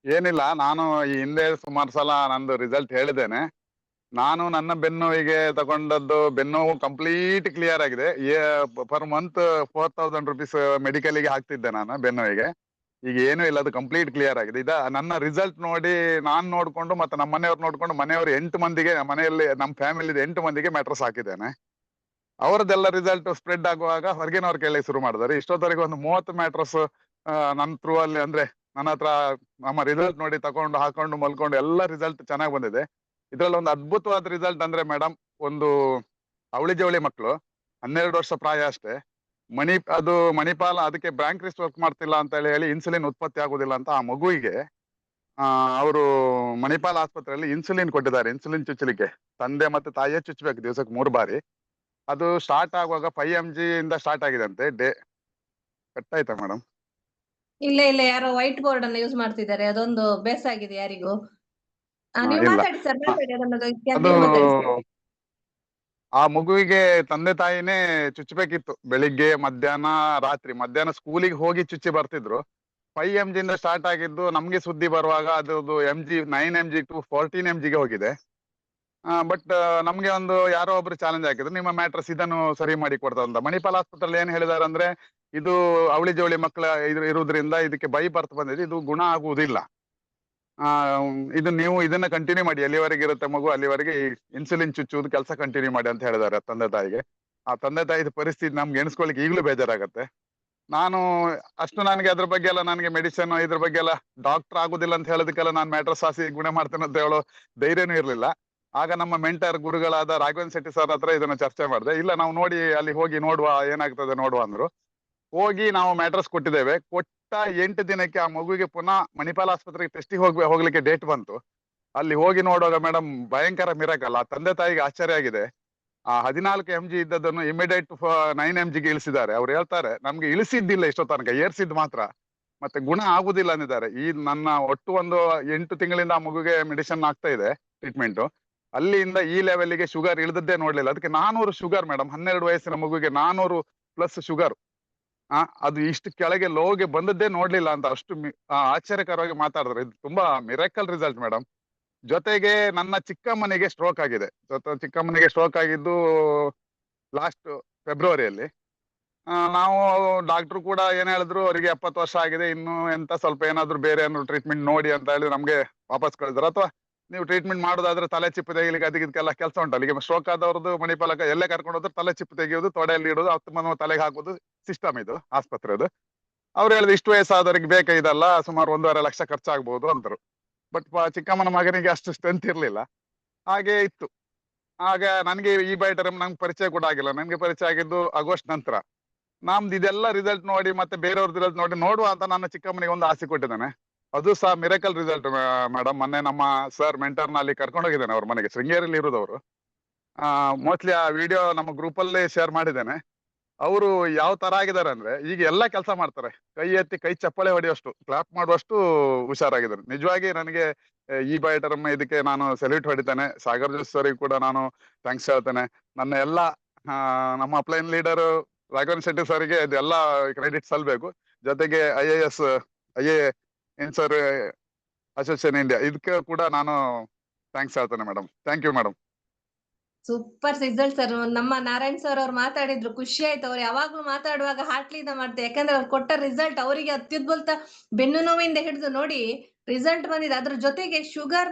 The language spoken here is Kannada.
ಏನಿಲ್ಲ, ನಾನು ಈ ಹಿಂದೆ ಸುಮಾರು ಸಲ ನಂದು ರಿಸಲ್ಟ್ ಹೇಳಿದ್ದೇನೆ. ನಾನು ನನ್ನ ಬೆನ್ನೋವಿಗೆ ತಗೊಂಡದ್ದು, ಬೆನ್ನೋವು ಕಂಪ್ಲೀಟ್ ಕ್ಲಿಯರ್ ಆಗಿದೆ. ಪರ್ ಮಂತ್ 4000 ರುಪೀಸ್ ಮೆಡಿಕಲ್ಗೆ ಹಾಕ್ತಿದ್ದೆ ನಾನು ಬೆನ್ನೋವಿಗೆ. ಈಗ ಏನೂ ಇಲ್ಲ, ಅದು ಕಂಪ್ಲೀಟ್ ಕ್ಲಿಯರ್ ಆಗಿದೆ. ನನ್ನ ರಿಸಲ್ಟ್ ನೋಡಿ ನಾನ್ ನೋಡ್ಕೊಂಡು ಮತ್ತೆ ನಮ್ಮ ಮನೆಯವ್ರು ನೋಡ್ಕೊಂಡು, ಮನೆಯವರು 8 ಮಂದಿಗೆ, ಮನೆಯಲ್ಲಿ ನಮ್ಮ ಫ್ಯಾಮಿಲಿ 8 ಮಂದಿಗೆ ಮ್ಯಾಟ್ರಸ್ ಹಾಕಿದ್ದೇನೆ. ಅವರದ್ದೆಲ್ಲ ರಿಸಲ್ಟ್ ಸ್ಪ್ರೆಡ್ ಆಗುವಾಗ ಹೊರಗಿನವ್ರು ಕೇಳಲಿಕ್ಕೆ ಶುರು ಮಾಡಿದ್ದಾರೆ. ಇಷ್ಟೊತ್ತವರೆಗೆ ಒಂದು 30 ಮ್ಯಾಟ್ರಸ್ ನನ್ನ ಥ್ರೂ ಅಲ್ಲಿ, ಅಂದ್ರೆ ನನ್ನ ಹತ್ರ ನಮ್ಮ ರಿಸಲ್ಟ್ ನೋಡಿ ತಕೊಂಡು ಹಾಕೊಂಡು ಮಲ್ಕೊಂಡು ಎಲ್ಲ ರಿಸಲ್ಟ್ ಚೆನ್ನಾಗಿ ಬಂದಿದೆ. ಇದ್ರಲ್ಲಿ ಒಂದು ಅದ್ಭುತವಾದ ರಿಸಲ್ಟ್ ಅಂದ್ರೆ ಮೇಡಮ್, ಒಂದು ಅವಳಿ ಜವಳಿ ಮಕ್ಕಳು, 12 ವರ್ಷ ಪ್ರಾಯ ಅಷ್ಟೇ, ಅದು ಮಣಿಪಾಲ, ಅದಕ್ಕೆ ಬ್ಯಾಂಕ್ರಿಸ್ಟ್ ವರ್ಕ್ ಮಾಡ್ತಿಲ್ಲ ಅಂತ ಹೇಳಿ ಇನ್ಸುಲಿನ್ ಉತ್ಪತ್ತಿ ಆಗುದಿಲ್ಲ ಅಂತ ಆ ಮಗುವಿಗೆ ಅವರು ಮಣಿಪಾಲ್ ಆಸ್ಪತ್ರೆಯಲ್ಲಿ ಇನ್ಸುಲಿನ್ ಕೊಟ್ಟಿದ್ದಾರೆ. ಇನ್ಸುಲಿನ್ ಚುಚ್ಚಲಿಕ್ಕೆ ತಂದೆ ಮತ್ತೆ ತಾಯಿಯೇ ಚುಚ್ಚಬೇಕು ದಿವಸಕ್ಕೆ 3 ಬಾರಿ. ಅದು ಸ್ಟಾರ್ಟ್ ಆಗುವಾಗ 5 mg ಇಂದ ಸ್ಟಾರ್ಟ್ ಆಗಿದೆ ಅಂತೆ. ಕಟ್ ಆಯ್ತಾ ಮೇಡಮ್? ಇಲ್ಲ ಇಲ್ಲ, ಯಾರೋ ವೈಟ್ ಬೋರ್ಡ್ ಅನ್ನು ಯೂಸ್ ಮಾಡ್ತಿದ್ದಾರೆ, ಅದೊಂದು ಬೇಸಾಗಿದೆ ಯಾರಿಗೂ. ನೀವು ಇಲ್ಲ, ಮಾತಾಡಿ ಸರ್, ಮಾತಾಡಿ, ಅದು ನೀವು ಮಾತಾಡಿ ಸರ್. ಆ ಮಗುವಿಗೆ ತಂದೆ ತಾಯಿನೇ ಚುಚ್ಚಬೇಕಿತ್ತು. ಬೆಳಿಗ್ಗೆ, ಮಧ್ಯಾಹ್ನ, ರಾತ್ರಿ. ಮಧ್ಯಾಹ್ನ ಸ್ಕೂಲಿಗೆ ಹೋಗಿ ಚುಚ್ಚಿ ಬರ್ತಿದ್ರು. 5 mg ಇಂದ ಸ್ಟಾರ್ಟ್ ಆಗಿದ್ದು ನಮ್ಗೆ ಸುದ್ದಿ ಬರುವಾಗ ಅದು mg 9 mg ಟು 14 mg ಗೆ ಹೋಗಿದೆ. ಬಟ್ ನಮ್ಗೆ ಒಂದು ಯಾರೋ ಒಬ್ರು ಚಾಲೆಂಜ್ ಹಾಕಿದ್ರು, ನಿಮ್ಮ ಮ್ಯಾಟ್ರಸ್ ಇದನ್ನು ಸರಿ ಮಾಡಿ ಕೊಡ್ತದೆ ಅಂತ. ಮಣಿಪಾಲ್ ಆಸ್ಪತ್ರೆಯಲ್ಲಿ ಏನ್ ಹೇಳಿದಾರೆ ಅಂದ್ರೆ, ಇದು ಅವಳಿ ಜವಳಿ ಮಕ್ಕಳ ಇರುವುದ್ರಿಂದ ಇದಕ್ಕೆ ಬೈ ಬರ್ತ್ ಬಂದಿದೆ, ಇದು ಗುಣ ಆಗುವುದಿಲ್ಲ. ಇದು ನೀವು ಇದನ್ನ ಕಂಟಿನ್ಯೂ ಮಾಡಿ, ಎಲ್ಲಿವರೆಗೆ ಇರುತ್ತೆ ಮಗು ಅಲ್ಲಿವರೆಗೆ ಇನ್ಸುಲಿನ್ ಚುಚ್ಚುವುದು ಕೆಲಸ ಕಂಟಿನ್ಯೂ ಮಾಡಿ ಅಂತ ಹೇಳಿದ್ದಾರೆ ತಂದೆ ತಾಯಿಗೆ. ಆ ತಂದೆ ತಾಯಿದ ಪರಿಸ್ಥಿತಿ ನಮ್ಗೆ ಎಣಿಸ್ಕೊಳ್ಲಿಕ್ಕೆ ಈಗಲೂ ಬೇಜಾರಾಗತ್ತೆ. ನಾನು ನನಗೆ ಅದ್ರ ಬಗ್ಗೆ ಎಲ್ಲ, ನನಗೆ ಮೆಡಿಸಿನ್ ಇದ್ರ ಬಗ್ಗೆ ಎಲ್ಲ ಡಾಕ್ಟರ್ ಆಗುದಿಲ್ಲ ಅಂತ ಹೇಳೋದಕ್ಕೆಲ್ಲ ನಾನು ಮ್ಯಾಟ್ರಸ್ ಹಾಸಿ ಗುಣ ಮಾಡ್ತೇನೆ ಅಂತ ಹೇಳೋ ಧೈರ್ಯನೂ ಇರ್ಲಿಲ್ಲ. ಆಗ ನಮ್ಮ ಮೆಂಟರ್ ಗುರುಗಳಾದ ರಾಘವೇಂದ್ರ ಶೆಟ್ಟಿ ಸರ್ ಹತ್ರ ಇದನ್ನ ಚರ್ಚೆ ಮಾಡಿದೆ. ಇಲ್ಲ, ನಾವು ನೋಡಿ ಅಲ್ಲಿ ಹೋಗಿ ನೋಡುವ, ಏನಾಗ್ತದೆ ನೋಡುವ ಅಂದ್ರು. ಹೋಗಿ ನಾವು ಮ್ಯಾಟ್ರಸ್ ಕೊಟ್ಟಿದ್ದೇವೆ. ಕೊಟ್ಟ 8 ದಿನಕ್ಕೆ ಆ ಮಗುವಿಗೆ ಪುನಃ ಮಣಿಪಾಲ್ ಆಸ್ಪತ್ರೆಗೆ ಟೆಸ್ಟಿಗೆ ಹೋಗ್ಲಿಕ್ಕೆ ಡೇಟ್ ಬಂತು. ಅಲ್ಲಿ ಹೋಗಿ ನೋಡುವಾಗ ಮೇಡಮ್, ಭಯಂಕರ ಮಿರಾಕಲ್. ಆ ತಂದೆ ತಾಯಿಗೆ ಆಶ್ಚರ್ಯ ಆಗಿದೆ. ಆ 14 mg ಇದ್ದದನ್ನು ಇಮಿಡಿಯೇಟ್ 9 mg ಗೆ ಇಳಿಸಿದ್ದಾರೆ. ಅವ್ರು ಹೇಳ್ತಾರೆ, ನಮ್ಗೆ ಇಳಿಸಿದ್ದಿಲ್ಲ ಇಷ್ಟೋ ತನಕ, ಏರ್ಸಿದ್ ಮಾತ್ರ, ಮತ್ತೆ ಗುಣ ಆಗುದಿಲ್ಲ ಅಂದಿದ್ದಾರೆ. ಈ ನನ್ನ ಒಟ್ಟು ಒಂದು 8 ತಿಂಗಳಿಂದ ಆ ಮಗುಗೆ ಮೆಡಿಸಿನ್ ಆಗ್ತಾ ಇದೆ, ಟ್ರೀಟ್ಮೆಂಟ್. ಅಲ್ಲಿಂದ ಈ ಲೆವೆಲ್ಗೆ ಶುಗರ್ ಇಳಿದದ್ದೇ ನೋಡ್ಲಿಲ್ಲ. ಅದಕ್ಕೆ 400 ಶುಗರ್ ಮೇಡಮ್, 12 ವಯಸ್ಸಿನ ಮಗುವಿಗೆ 400+ ಶುಗರ್. ಅದು ಇಷ್ಟು ಕೆಳಗೆ ಲೋಗೆ ಬಂದದ್ದೇ ನೋಡ್ಲಿಲ್ಲ ಅಂತ, ಅಷ್ಟು ಆಶ್ಚರ್ಯಕರವಾಗಿ ಮಾತಾಡಿದ್ರು. ಇದು ತುಂಬಾ ಮಿರಾಕಲ್ ರಿಸಲ್ಟ್ ಮೇಡಮ್. ಜೊತೆಗೆ ನನ್ನ ಚಿಕ್ಕಮ್ಮನಿಗೆ ಸ್ಟ್ರೋಕ್ ಆಗಿದೆ. ಚಿಕ್ಕಮ್ಮನಿಗೆ ಸ್ಟ್ರೋಕ್ ಆಗಿದ್ದು ಲಾಸ್ಟ್ ಫೆಬ್ರವರಿಯಲ್ಲಿ. ನಾವು ಡಾಕ್ಟರ್ ಕೂಡ ಏನ್ ಹೇಳಿದ್ರು, ಅವರಿಗೆ 70 ವರ್ಷ ಆಗಿದೆ, ಇನ್ನು ಎಂತ ಸ್ವಲ್ಪ ಏನಾದ್ರು ಬೇರೆ ಏನಾದ್ರು ಟ್ರೀಟ್ಮೆಂಟ್ ನೋಡಿ ಅಂತ ಹೇಳಿ ನಮ್ಗೆ ವಾಪಸ್ ಕಳಿದ್ರು. ಅಥವಾ ನೀವು ಟ್ರೀಟ್ಮೆಂಟ್ ಮಾಡೋದಾದ್ರೆ ತಲೆ ಚಿಪ್ಪು ತೆಗಿಲಿಕ್ಕೆ ಅದಕ್ಕೆಲ್ಲ ಕೆಲಸ ಉಂಟಲ್ಲ. ಈಗ ಸ್ಟ್ರೋಕ್ ಆದವ್ರದ್ದು ಮಣಿಪಾಲಕ ಎಲ್ಲೇ ಕರ್ಕೊಂಡು ಹೋದ್ರೆ ತಲೆ ಚಿಪ್ಪು ತೆಗೆಯೋದು, ತೊಡೆಯಲ್ಲಿ ಇಡೋದು, 10 ತಲೆಗೆ ಹಾಕೋದು ಸಿಸ್ಟಮ್ ಇದು ಆಸ್ಪತ್ರೆದು. ಅವ್ರು ಹೇಳಿದ್ರು, ಇಷ್ಟು ವಯಸ್ಸಾದವರಿಗೆ ಬೇಕಾ ಇದಲ್ಲ, ಸುಮಾರು 1.5 ಲಕ್ಷ ಖರ್ಚಾಗ್ಬಹುದು ಅಂತರು. ಬಟ್ ಚಿಕ್ಕಮ್ಮನ ಮಗನಿಗೆ ಅಷ್ಟು ಸ್ಟ್ರೆಂತ್ ಇರ್ಲಿಲ್ಲ, ಹಾಗೆ ಇತ್ತು. ಆಗ ನನಗೆ ಈ ಬೈಟರಮ್ ನಂಗೆ ಪರಿಚಯ ಕೂಡ ಆಗಿಲ್ಲ. ನನಗೆ ಪರಿಚಯ ಆಗಿದ್ದು ಆಗಸ್ಟ್ ನಂತರ. ನಮ್ದು ಇದೆಲ್ಲ ರಿಸಲ್ಟ್ ನೋಡಿ ಮತ್ತೆ ಬೇರೆಯವ್ರ ರಿಸಲ್ಟ್ ನೋಡಿ ನೋಡುವ ಅಂತ ನನ್ನ ಚಿಕ್ಕಮ್ಮನಿಗೆ ಒಂದು ಆಸೆ ಕೊಟ್ಟಿದ್ದಾನೆ. ಅದು ಸಹ ಮಿರಾಕಲ್ ರಿಸಲ್ಟ್ ಮೇಡಮ್. ಮೊನ್ನೆ ನಮ್ಮ ಸರ್ ಮೆಂಟರ್ನ ಅಲ್ಲಿ ಕರ್ಕೊಂಡು ಹೋಗಿದ್ದೇನೆ ಅವ್ರ ಮನೆಗೆ, ಶೃಂಗೇರಿಯಲ್ಲಿ ಇರುದವರು. ಮೋಸ್ಟ್ಲಿ ಆ ವಿಡಿಯೋ ನಮ್ಮ ಗ್ರೂಪ್ ಅಲ್ಲೇ ಶೇರ್ ಮಾಡಿದ್ದೇನೆ. ಅವರು ಯಾವ ತರ ಆಗಿದ್ದಾರೆ ಅಂದ್ರೆ, ಈಗ ಎಲ್ಲ ಕೆಲಸ ಮಾಡ್ತಾರೆ, ಕೈ ಎತ್ತಿ ಕೈ ಚಪ್ಪಳೆ ಹೊಡೆಯುವಷ್ಟು, ಕ್ಲಾಪ್ ಮಾಡುವಷ್ಟು ಹುಷಾರಾಗಿದ್ದಾರೆ. ನಿಜವಾಗಿ ನನಗೆ ಈ ಬೈಟರಮ್ಮ ಇದಕ್ಕೆ ನಾನು ಸೆಲ್ಯೂಟ್ ಹೊಡಿತೇನೆ. ಸಾಗರ್ ಜೋಶಿ ಸರಿಗೆ ಕೂಡ ನಾನು ಥ್ಯಾಂಕ್ಸ್ ಹೇಳ್ತೇನೆ. ನನ್ನ ಎಲ್ಲ ನಮ್ಮ ಅಪ್ಲೈನ್ ಲೀಡರ್ ರಾಘವೇಂದ್ರ ಶೆಟ್ಟಿ ಸರ್ಗೆ ಇದೆಲ್ಲ ಕ್ರೆಡಿಟ್ ಸಲ್ಬೇಕು. ಜೊತೆಗೆ ಇನ್ಸರ್ ಅಸೋಸಿಯೇಷನ್ ಇಂಡಿಯಾ, ಇದಕ್ಕೆ ಕೂಡ ನಾನು ಥ್ಯಾಂಕ್ಸ್ ಹೇಳ್ತೇನೆ madam. Thank you madam. Super result sir. ನಮ್ಮ ನಾರಾಯಣ್ ಸರ್ ಅವ್ರು ಮಾತಾಡಿದ್ರು, ಖುಷಿ ಆಯ್ತು. ಅವ್ರು ಯಾವಾಗ್ಲೂ ಮಾತಾಡುವಾಗ ಹಾಟ್ಲಿಂದ ಮಾಡ್ತಾರೆ, ಯಾಕಂದ್ರೆ ಅವ್ರು ಕೊಟ್ಟ ರಿಸಲ್ಟ್ ಅವರಿಗೆ ಅತ್ಯದ್ಭುತ. ಬೆನ್ನು ನೋವಿಂದ ಹಿಡಿದು ನೋಡಿ ರಿಸಲ್ಟ್ ಬಂದಿದೆ. ಅದ್ರ ಜೊತೆಗೆ ಶುಗರ್